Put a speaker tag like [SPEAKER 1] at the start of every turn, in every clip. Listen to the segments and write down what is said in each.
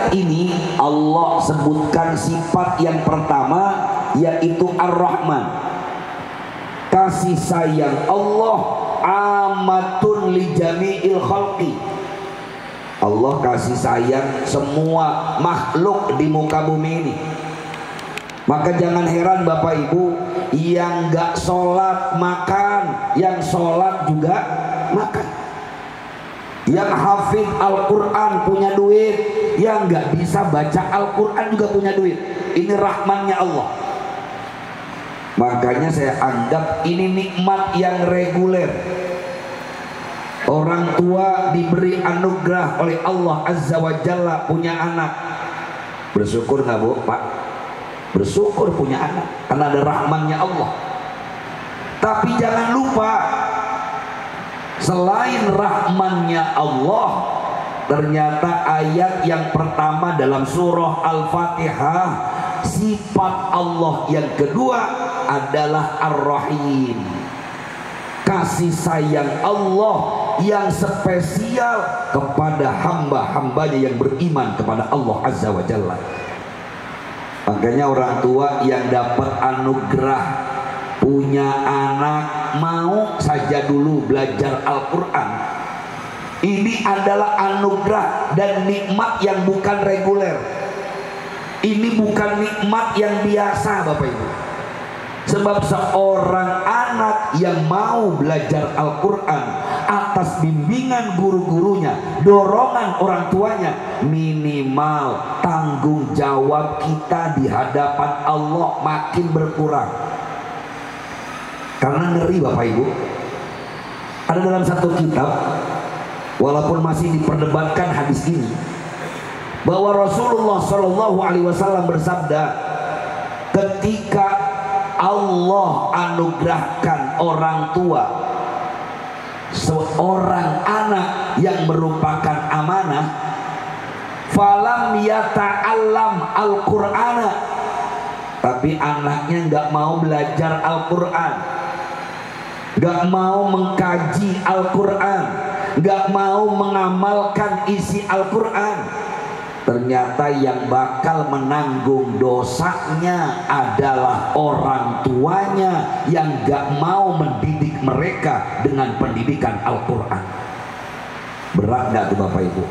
[SPEAKER 1] ayat ini Allah sebutkan sifat yang pertama, yaitu Ar-Rahman. Kasih sayang Allah amatun li jami'il khalqi. Allah kasih sayang semua makhluk di muka bumi ini. Maka jangan heran Bapak Ibu, yang gak sholat makan, yang sholat juga makan. Yang hafid Al-Quran punya duit, yang gak bisa baca Al-Quran juga punya duit. Ini rahmannya Allah. Makanya saya anggap ini nikmat yang reguler. Orang tua diberi anugerah oleh Allah Azza wa Jalla punya anak. Bersyukur gak Bu, Pak? Bersyukur punya anak, karena ada rahmannya Allah. Tapi jangan lupa, selain rahmannya Allah, ternyata ayat yang pertama dalam surah Al-Fatihah, sifat Allah yang kedua adalah Ar-Rahim. Kasih sayang Allah yang spesial kepada hamba-hambanya yang beriman kepada Allah Azza wa Jalla. Makanya orang tua yang dapat anugerah punya anak, mau saja dulu belajar Al-Quran. Ini adalah anugerah dan nikmat yang bukan reguler. Ini bukan nikmat yang biasa Bapak Ibu. Sebab seorang anak yang mau belajar Al-Quran atas bimbingan guru-gurunya, dorongan orang tuanya, minimal tanggung jawab kita di hadapan Allah makin berkurang. Karena ngeri Bapak Ibu, ada dalam satu kitab, walaupun masih diperdebatkan hadis ini, bahwa Rasulullah SAW bersabda, ketika Allah anugerahkan orang tua seorang anak yang merupakan amanah, falam yata'allam al-Qur'ana, tapi anaknya nggak mau belajar Al-Quran, nggak mau mengkaji Al-Quran, nggak mau mengamalkan isi Al-Quran, ternyata yang bakal menanggung dosanya adalah orang tuanya yang gak mau mendidik mereka dengan pendidikan Al-Quran. Berat gak tuh Bapak Ibu?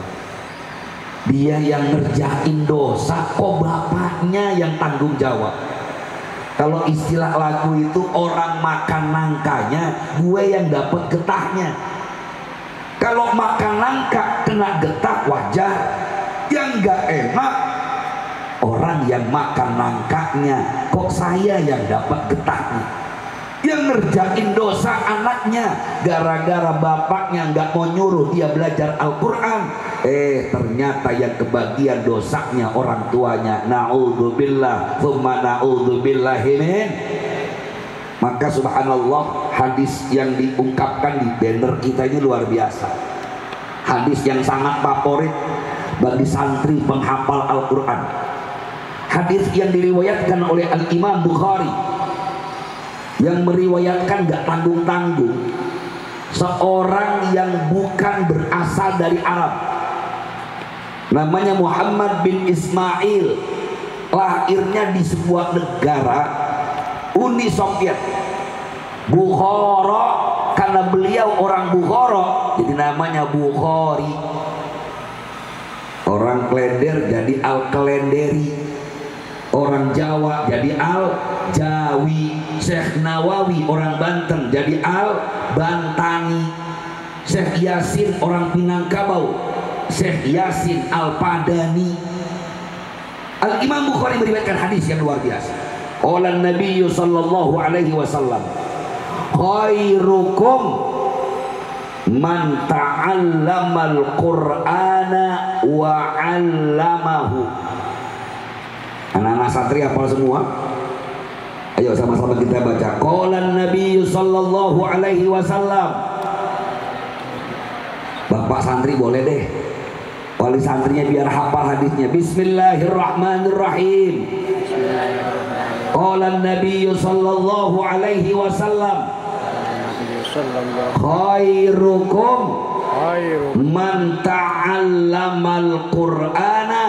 [SPEAKER 1] Dia yang ngerjain dosa, kok bapaknya yang tanggung jawab? Kalau istilah lagu itu, orang makan nangkanya, gue yang dapet getahnya. Kalau makan nangka kena getah wajar. Yang gak enak orang yang makan nangkanya, kok saya yang dapat getahnya. Yang ngerjain dosa anaknya gara-gara bapaknya gak mau nyuruh dia belajar Al-Quran, ternyata yang kebagian dosanya orang tuanya. Na'udzubillah tsumma na'udzubillahi min. Maka subhanallah, hadis yang diungkapkan di banner kita ini luar biasa. Hadis yang sangat favorit bagi santri penghafal Al-Quran. Hadis yang diriwayatkan oleh Al-Imam Bukhari, yang meriwayatkan gak tanggung-tanggung, seorang yang bukan berasal dari Arab, namanya Muhammad bin Ismail, lahirnya di sebuah negara Uni Soviet, Bukhara. Karena beliau orang Bukhara, jadi namanya Bukhari. Orang Klender jadi Al-Klenderi, orang Jawa jadi Al-Jawi, Syekh Nawawi orang Banten jadi Al-Bantani, Syekh Yasin orang Minangkabau, Syekh Yasin Al-Padani. Al-Imam Bukhari meriwayatkan hadis yang luar biasa. Qala Nabi sallallahu alaihi wasallam, khairukum man ta'allamal Qur'ana wa 'allamahu. Anak-anak santri hafal semua? Ayo sama-sama kita baca. Qala Nabi sallallahu alaihi wasallam. Bapak santri boleh deh, wali santrinya biar hafal hadisnya. Bismillahirrahmanirrahim. Qala Nabi sallallahu alaihi wasallam, khairukum man ta'allamal Qur'ana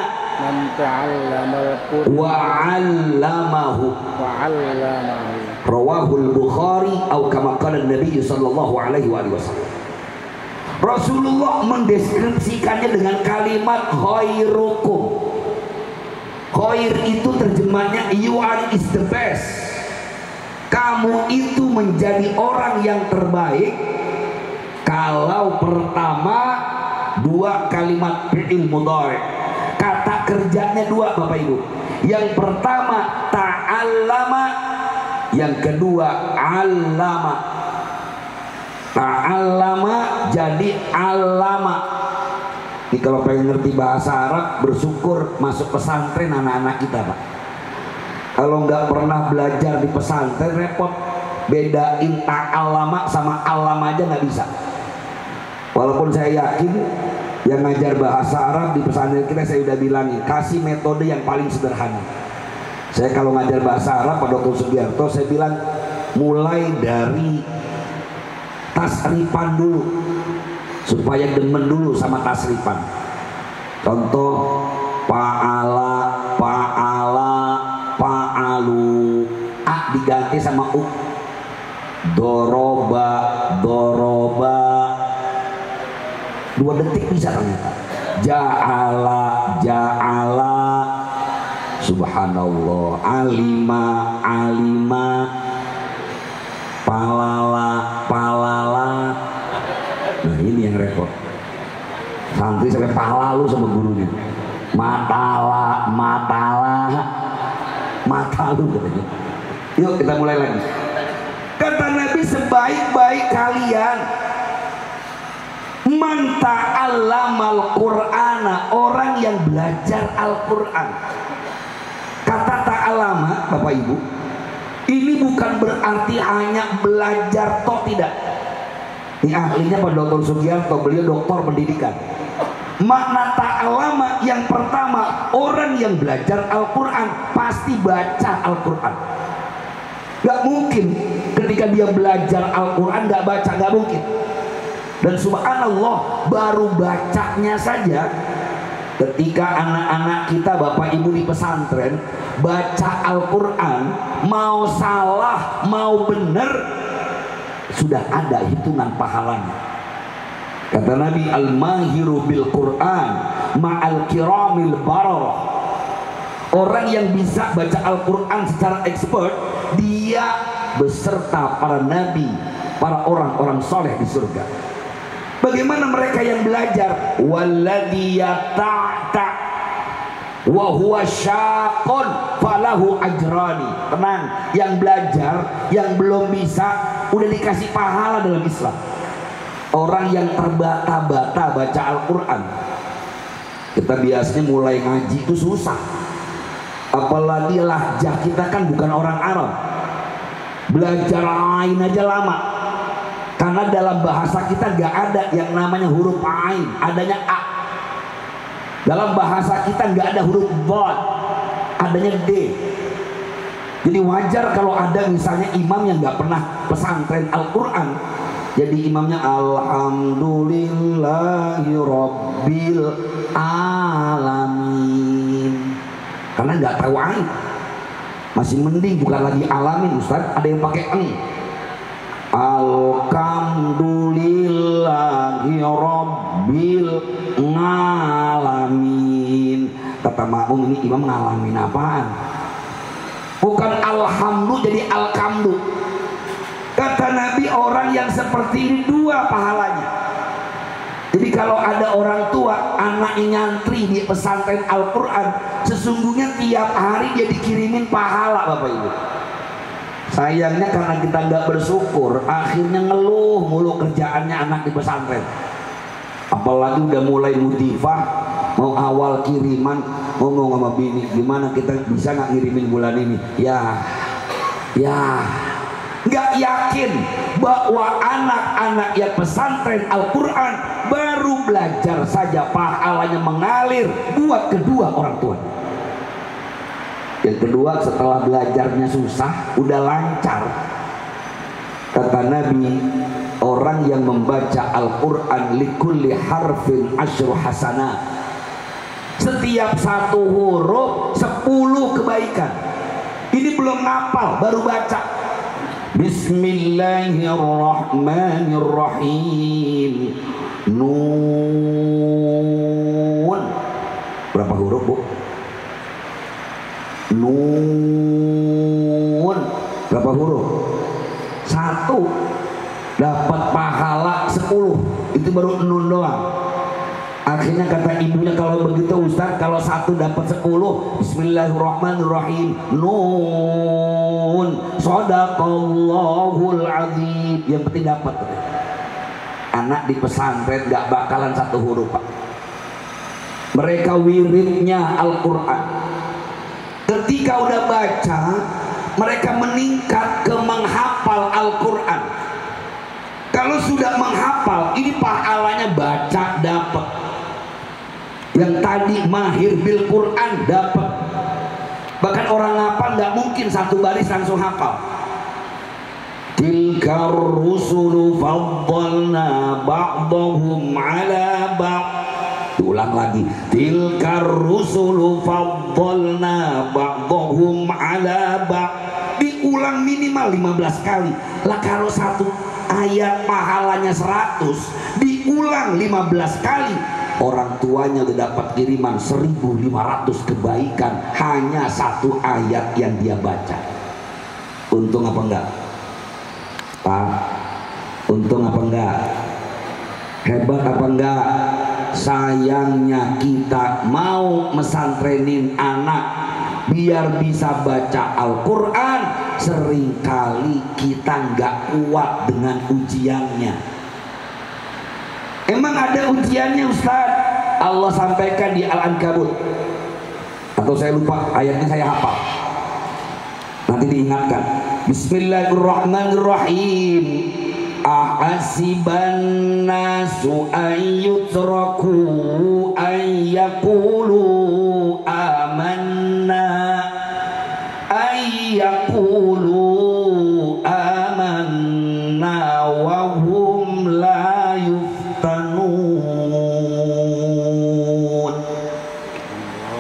[SPEAKER 1] wa 'allamahu rawahul Bukhari atau kama qala Nabi sallallahu alaihi wasallam. Rasulullah mendeskripsikannya dengan kalimat khairukum. Khair itu terjemahnya you are is the best. Kamu itu menjadi orang yang terbaik kalau pertama dua kalimat fi'il mudhari. Kata kerjanya dua Bapak Ibu. Yang pertama ta'allama, yang kedua 'allama. Ta'allama jadi 'allama. Ini kalau pengen ngerti bahasa Arab, bersyukur masuk pesantren anak-anak kita Pak. Kalau nggak pernah belajar di pesantren repot, bedain ta'allama sama 'allama aja nggak bisa. Walaupun saya yakin yang ngajar bahasa Arab di pesantren kita, saya udah bilangin kasih metode yang paling sederhana. Saya kalau ngajar bahasa Arab Pak Dr. Sugiarto, saya bilang mulai dari tasrifan dulu supaya demen dulu sama tasrifan. Contoh fa'ala, fa'ala, fa'alu, a diganti sama u. Doroba, doroba, 2 detik bisa ternyata. Ja'ala, ja'ala, subhanallah. Alima, alima, palala, palala. Nah ini yang repot. Santri sampai palalu sama gurunya. Matala, matala, matalu katanya. Yuk kita mulai lagi. Kata Nabi, sebaik-baik kalian man ta'allamal Qur'ana, orang yang belajar Al-Quran. Kata ta'allama Bapak Ibu, ini bukan berarti hanya belajar toh, tidak. Ini ahlinya Pak Dr. Sugiarto, beliau doktor pendidikan. Makna ta'allama yang pertama, orang yang belajar Al-Quran pasti baca Al-Quran. Gak mungkin ketika dia belajar Al-Quran gak baca, gak mungkin. Dan subhanallah, baru bacanya saja ketika anak-anak kita Bapak Ibu di pesantren baca Al-Quran, mau salah mau benar sudah ada hitungan pahalanya. Kata Nabi, al-mahiru bil Quran ma'al kiramil bararah. Orang yang bisa baca Al-Quran secara expert, dia beserta para nabi, para orang-orang soleh di surga. Bagaimana mereka yang belajar? Walladhi yata'ta wa huwa syaqun falahu ajrani. Tenang, yang belajar, yang belum bisa udah dikasih pahala dalam Islam. Orang yang terbata-bata baca Al-Quran, kita biasanya mulai ngaji itu susah. Apalagi lahjah kita kan bukan orang Arab, belajar lain aja lama. Karena dalam bahasa kita gak ada yang namanya huruf ain, adanya a. Dalam bahasa kita gak ada huruf dhad, adanya d. Jadi wajar kalau ada misalnya imam yang gak pernah pesantren Al-Quran, jadi imamnya alhamdulillahi rabbil alamin, karena nggak tahu ain. Masih mending bukan lagi alamin Ustaz, ada yang pakai eng. Alhamdulillahi rabbil alamin. Kata makmum, ini imam ngalamin apaan? Bukan alhamdulillah jadi alkamdu. Kata Nabi, orang yang seperti ini 2 pahalanya. Jadi kalau ada orang tua anaknya nyantri di pesantren Al-Quran, sesungguhnya tiap hari dia dikirimin pahala Bapak Ibu. Sayangnya karena kita nggak bersyukur, akhirnya ngeluh mulu kerjaannya anak di pesantren. Apalagi udah mulai mutifah, mau awal kiriman, ngomong sama bini, gimana kita bisa nggak ngirimin bulan ini? Ya nggak yakin bahwa anak-anak yang pesantren Al-Quran baru belajar saja pahalanya mengalir buat kedua orang tua. Yang kedua, setelah belajarnya susah udah lancar. Kata Nabi, orang yang membaca Al-Quran likulli harfin asyru hasanah, Setiap satu huruf 10 kebaikan. Ini belum ngapal, baru baca. Bismillahirrahmanirrahim. Nun. Berapa huruf, Bu? Nun. Berapa huruf? 1. Dapat pahala 10. Itu baru nun doang. Akhirnya kata ibunya, kalau begitu Ustaz, kalau 1 dapat 10, Bismillahirrahmanirrahim, Nun, Shadaqallahul Azim. Yang penting dapat. Anak di pesantren gak bakalan 1 huruf, Pak. Mereka wiridnya Al-Quran. Ketika udah baca, mereka meningkat ke menghafal Al-Quran. Kalau sudah menghafal, ini pahalanya baca dapat. Yang tadi mahir bil Quran dapat. Bahkan orang hafal nggak mungkin 1 baris langsung hafal. Tilkar rusulu faddalna ba'dahum ala ba'd. Ulang lagi. Tilkar rusulu faddalna ba'dahum ala ba'd. Diulang minimal 15 kali. Lah kalau 1 ayat pahalanya 100, diulang 15 kali, orang tuanya udah dapat kiriman 1.500 kebaikan hanya 1 ayat yang dia baca. Untung apa enggak, Pak? Untung apa enggak? Hebat apa enggak? Sayangnya kita mau mesantrenin anak biar bisa baca Al-Quran, seringkali kita nggak kuat dengan ujiannya. Emang ada ujiannya, Ustaz? Allah sampaikan di Al-Ankabut, atau saya lupa ayatnya, saya hafal, nanti diingatkan. Bismillahirrahmanirrahim. Ahasiban nasu ayyutraku ayyakulu amanna ayyakulu amanna wa hum la yuftanun.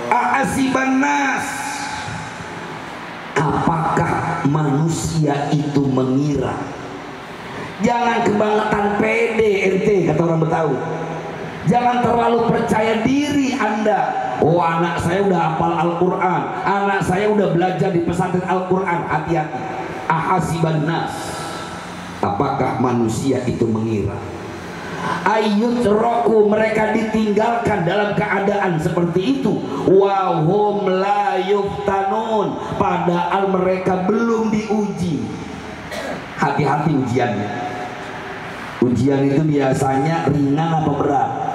[SPEAKER 1] Ahasiban nas, apakah manusia itu mengira? Jangan kebangetan pede ente, kata orang Betawi. Jangan terlalu percaya diri Anda. Oh, anak saya udah hafal Al-Quran, anak saya udah belajar di pesantren Al-Quran. Hati-hati. Ahasiban nas, apakah manusia itu mengira? Ayut roku, mereka ditinggalkan dalam keadaan seperti itu. Wahum la yuftanun, padahal mereka belum diuji. Hati-hati ujiannya. Ujian itu biasanya ringan apa berat?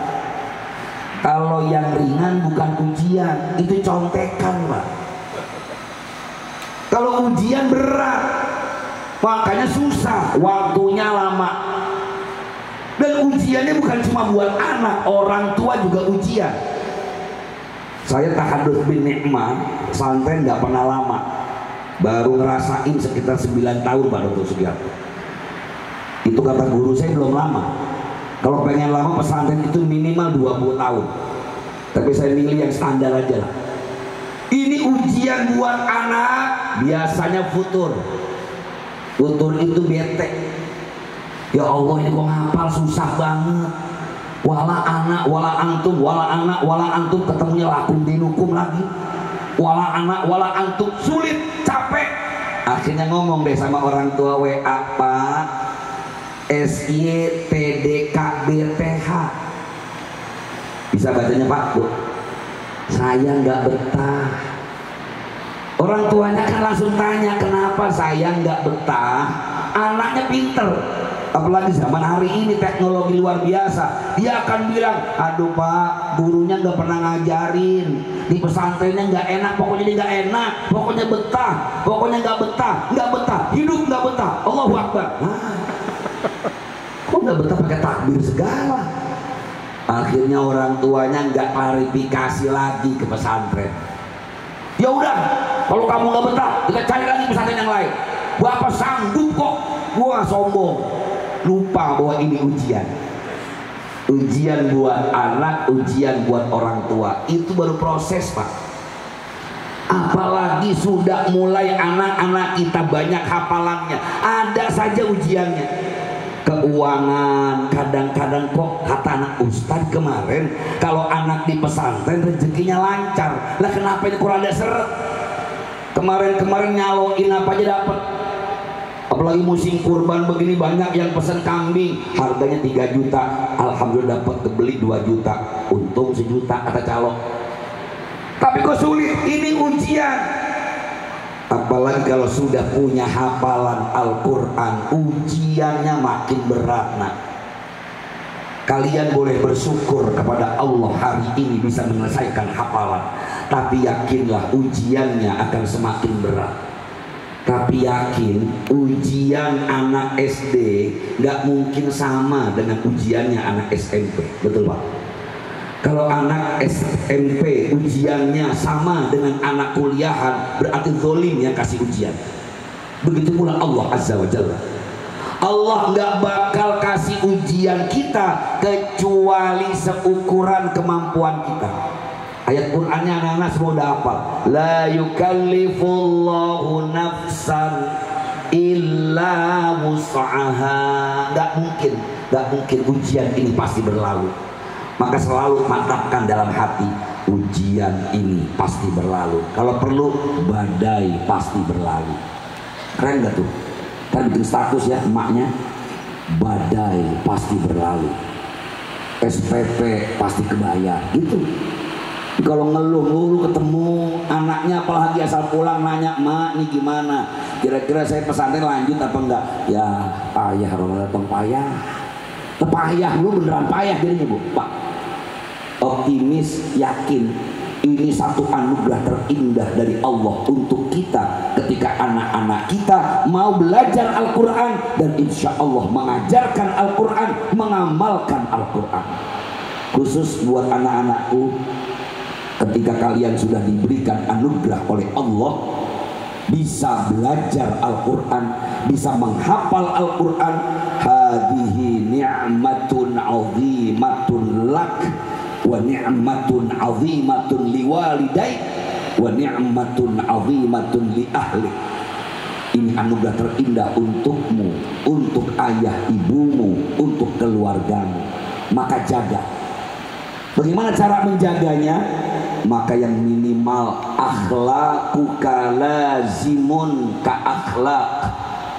[SPEAKER 1] Kalau yang ringan bukan ujian, itu contekan, Pak. Kalau ujian berat, makanya susah, waktunya lama. Dan ujiannya bukan cuma buat anak, orang tua juga ujian. Saya tahadus bin nikmah, pesantren nggak pernah lama, baru ngerasain sekitar 9 tahun Pak Dr. Sugiarto. Itu kata guru saya belum lama. Kalau pengen lama pesantren itu minimal 20 tahun. Tapi saya milih yang standar aja lah. Ini ujian buat anak, biasanya futur. Futur itu bete. Ya Allah, ini kok ngapal susah banget. Wala anak, wala antum, wala anak, wala antum, ketemunya lakum dinukum lagi. Wala anak, wala antum, sulit, capek. Akhirnya ngomong deh sama orang tua WA, Pak, SYTDKBTH. Bisa bacanya Pak, Bu? Saya nggak betah. Orang tuanya kan langsung tanya, kenapa saya nggak betah? Anaknya pinter, apalagi zaman hari ini teknologi luar biasa. Dia akan bilang, aduh Pak, gurunya nggak pernah ngajarin, di pesantrennya nggak enak, pokoknya dia nggak enak, pokoknya betah, pokoknya nggak betah, hidup nggak betah. Allahu Akbar. Kok nggak betah pakai takbir segala? Akhirnya orang tuanya nggak klarifikasi lagi ke pesantren. Ya udah, kalau kamu nggak betah, kita cari lagi pesantren yang lain. Bapak sanggup kok. Gua sombong, lupa bahwa ini ujian. Ujian buat anak, ujian buat orang tua. Itu baru proses, Pak. Apalagi sudah mulai anak-anak kita banyak hafalannya, ada saja ujiannya. Keuangan, kadang-kadang kok kata anak Ustadz kemarin kalau anak di pesantren rezekinya lancar. Lah kenapa ini kurang ada seret? Kemarin nyaloin apa aja dapat. Apalagi musim kurban begini banyak yang pesan kambing, harganya 3 juta, alhamdulillah dapat kebeli 2 juta, untung 1 juta kata calo. Tapi kok sulit, ini ujian. Apalagi kalau sudah punya hafalan Al-Quran, ujiannya makin berat. Nah, kalian boleh bersyukur kepada Allah hari ini bisa menyelesaikan hafalan, tapi yakinlah ujiannya akan semakin berat. Tapi yakin ujian anak SD nggak mungkin sama dengan ujiannya anak SMP, betul Pak? Kalau anak SMP ujiannya sama dengan anak kuliahan, berarti zolim yang kasih ujian. Begitu pula Allah Azza wa Jalla. Allah nggak bakal kasih ujian kita kecuali seukuran kemampuan kita. Ayat Qur'annya anak-anak semua udah hafal. La yukallifullahu nafsan illa wus'aha. Gak mungkin ujian ini pasti berlalu. Maka selalu mantapkan dalam hati, ujian ini pasti berlalu. Kalau perlu badai pasti berlalu. Keren gak tuh? Kan bikin status ya emaknya, badai pasti berlalu, SPP pasti kebayar gitu. Kalau ngeluh ketemu anaknya apalagi asal pulang nanya, "Mak, ini gimana? Kira-kira saya pesantren lanjut apa enggak?" Ya payah, Ramadan payah. Payah lu beneran payah jadinya, Bu. Pak, optimis, yakin ini satu anugerah terindah dari Allah untuk kita ketika anak-anak kita mau belajar Al-Quran dan insya Allah mengajarkan Al-Quran, mengamalkan Al-Quran. Khusus buat anak-anakku, ketika kalian sudah diberikan anugerah oleh Allah bisa belajar Al-Quran, bisa menghafal Al-Quran, hadhihi ni'matun 'azimatun lak wa ni'matun 'azimatun liwalidaik wa ni'matun 'azimatun li ahli. Ini anugerah terindah untukmu, untuk ayah ibumu, untuk keluargamu. Maka jaga. Bagaimana cara menjaganya? Maka yang minimal akhlaquka lazimun ka akhlaq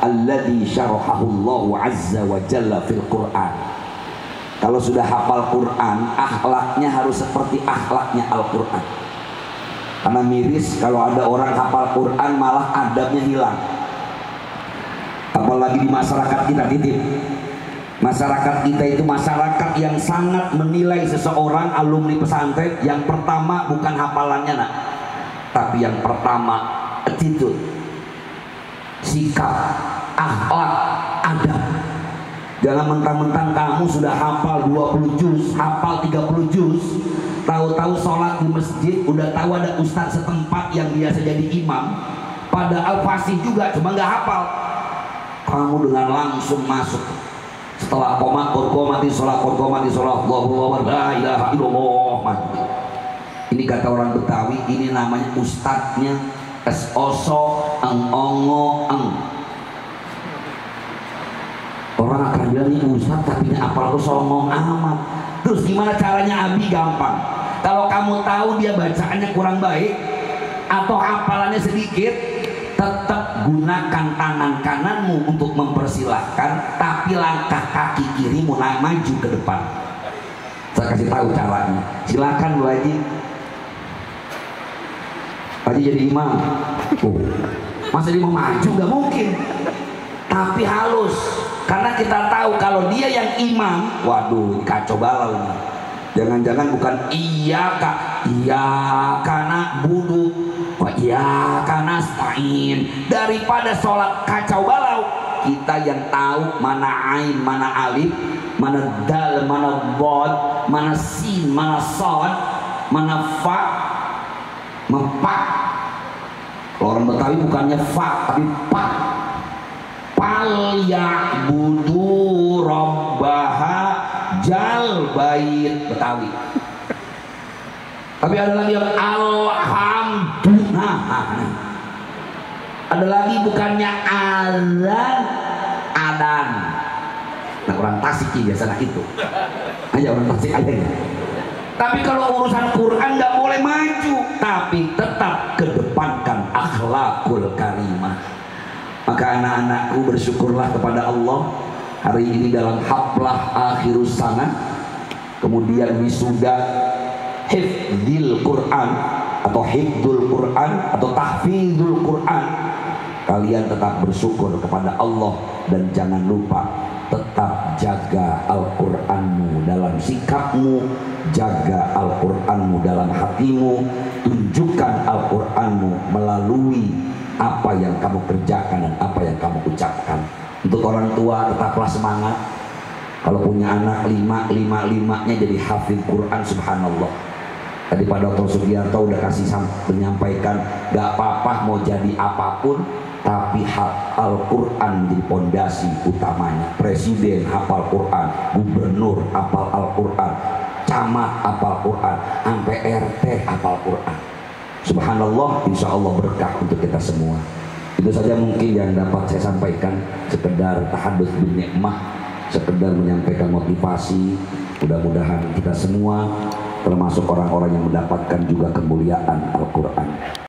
[SPEAKER 1] alladhi syarahahu Allah azza wa jalla fil Quran. Kalau sudah hafal Quran, akhlaknya harus seperti akhlaknya Al-Quran. Karena miris kalau ada orang hafal Quran malah adabnya hilang. Apalagi di masyarakat kita, titip. Masyarakat kita itu masyarakat yang sangat menilai seseorang alumni pesantren. Yang pertama bukan hafalannya, nak, tapi yang pertama attitude, sikap, akhlak, adab. Jangan mentang-mentang kamu sudah hafal 20 juz, hafal 30 juz, tahu-tahu sholat di masjid udah tahu ada ustadz setempat yang biasa jadi imam, padahal fasih juga cuma nggak hafal. Kamu dengan langsung masuk setelah qomati sholat Allahu la ilaha illallah. Ini kata orang Betawi, ini namanya ustadznya es oso eng ongo eng. Orang akan bilang ini ustadz tapi ini apal tuh songong amat. Terus gimana caranya? Abi, gampang. Kalau kamu tahu dia bacaannya kurang baik atau hafalannya sedikit, tetap gunakan tangan kananmu untuk mempersilahkan, tapi langkah kaki kirimu maju ke depan. Saya kasih tahu caranya. Silakan Bu Haji. Haji jadi imam. Masa dia mau maju? Gak mungkin. Tapi halus. Karena kita tahu kalau dia yang imam, waduh kacau balau ini. Jangan-jangan bukan iya karena budu, iya karena stain. Daripada sholat kacau balau, kita yang tahu mana ain, mana alif, mana dal, mana bod, mana sin, mana sod, mana fa, mempak. Kalau orang Betawi bukannya fa tapi pak. Pal ya'budu rabbaha Abjal bait Betawi. Tapi ada lagi yang alhamdulillah. Ada lagi bukannya azan, adan. Nah orang Tasik biasanya itu. Aja orang Tasik aja ya. Tapi kalau urusan Quran nggak boleh maju, tapi tetap kedepankan akhlakul karimah. Maka anak-anakku bersyukurlah kepada Allah hari ini dalam haflah akhirus sana, kemudian wisuda hifdzil Quran atau hifdzul Quran atau tahfidzul Quran. Kalian tetap bersyukur kepada Allah dan jangan lupa tetap jaga Al-Qur'anmu dalam sikapmu, jaga Al-Qur'anmu dalam hatimu, tunjukkan Al-Qur'anmu melalui apa yang kamu kerjakan dan apa yang kamu ucapkan. Untuk orang tua tetaplah semangat. Kalau punya anak lima-limanya jadi hafid Quran, subhanallah. Tadi Pak Dr. Sugiarto udah kasih menyampaikan, gak apa-apa mau jadi apapun, tapi Al-Quran menjadi pondasi utamanya. Presiden hafal Quran, gubernur hafal Al-Quran, camat hafal Quran, sampai RT hafal Quran. Subhanallah, insya Allah berkah untuk kita semua. Itu saja mungkin yang dapat saya sampaikan, sekedar tahadduts bin nikmah, sekedar menyampaikan motivasi. Mudah-mudahan kita semua termasuk orang-orang yang mendapatkan juga kemuliaan Al-Quran.